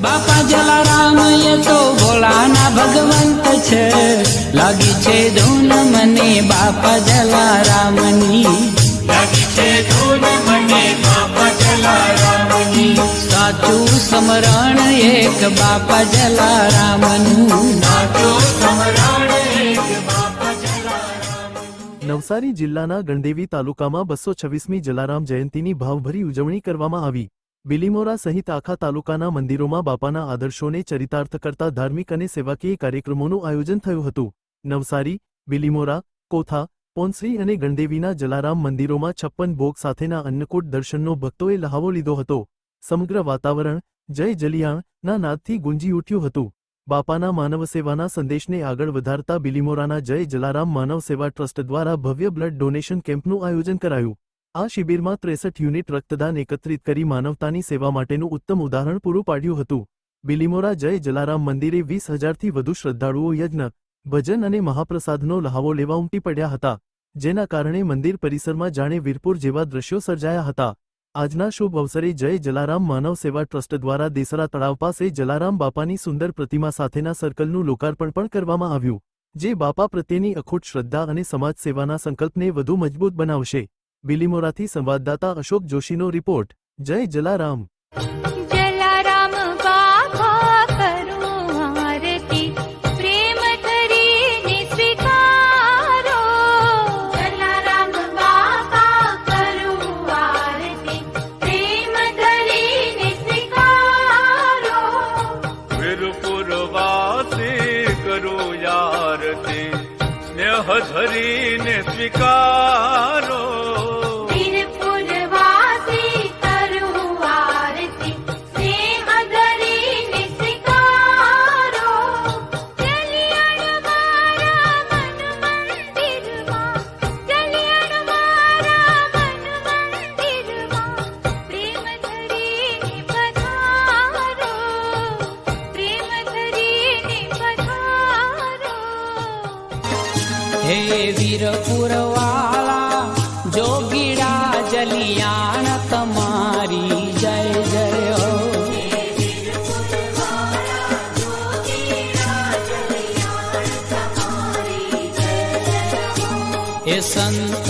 બાપા જલારામ એ તો ભોળાના ભગવંત છે, લાગી છે ધૂન મને બાપા જલારામની, લાગી છે ધૂન મને બાપા જલારામની, સાચું સ્મરણ એક બાપા જલારામનું, સાચું સ્મરણ એક બાપા જલારામનું। નવસારી જિલ્લાના ગણદેવી તાલુકામાં 226મી જલારામ જયંતીની ભાવભરી ઉજવણી કરવામાં આવી। બિલીમોરા સહિત આખા તાલુકાના મંદિરોમાં બાપાના આદર્શોને ચરિતાર્થ કરતા ધાર્મિક અને સેવાકીય કાર્યક્રમોનું આયોજન થયું હતું। નવસારી, બિલીમોરા, કોથા, પોન્સરી અને ગણદેવીના જલારામ મંદિરોમાં 56 ભોગ સાથેના અન્નકૂટ દર્શનનો ભક્તોએ લહાવો લીધો હતો। સમગ્ર વાતાવરણ જય જલિયાણના નાદથી ગુંજી ઉઠ્યું હતું। બાપાના માનવ સેવાના સંદેશને આગળ વધારતા બિલીમોરાના જય જલારામ માનવ સેવા ટ્રસ્ટ દ્વારા ભવ્ય બ્લડ ડોનેશન કેમ્પનું આયોજન કરાયું। આ શિબિરમાં 63 યુનિટ રક્તદાન એકત્રિત કરી માનવતાની સેવા માટેનું ઉત્તમ ઉદાહરણ પૂરું પાડ્યું હતું। બિલીમોરા જય જલારામ મંદિરે 20,000થી વધુ શ્રદ્ધાળુઓ યજ્ઞ, ભજન અને મહાપ્રસાદનો લહાવો લેવા ઉમટી પડ્યા હતા, જેના કારણે મંદિર પરિસરમાં જાણે વીરપુર જેવા દ્રશ્યો સર્જાયા હતા। આજના શુભ અવસરે જય જલારામ માનવ સેવા ટ્રસ્ટ દ્વારા દેસરા તળાવ પાસે જલારામ બાપાની સુંદર પ્રતિમા સાથેના સર્કલનું લોકાર્પણ પણ કરવામાં આવ્યું, જે બાપા પ્રત્યેની અખૂટ શ્રદ્ધા અને સમાજ સેવાના સંકલ્પને વધુ મજબૂત બનાવશે। બિલીમોરાથી સંવાદદાતા અશોક જોશીનો રિપોર્ટ। જય જલારામ। જલારામ બાપા કરું આરતી, પ્રેમ ધરીને સ્વીકારો, જલારામ બાપા કરું આરતી, પ્રેમ ધરીને સ્વીકારો, વીરપુરવાસી કરું આરતી, સ્નેહ ધરીને સ્વીકારો, હે વીરપુર વાલા જોગીડા જલિયાણ તમારી જય જય હો। એ સંત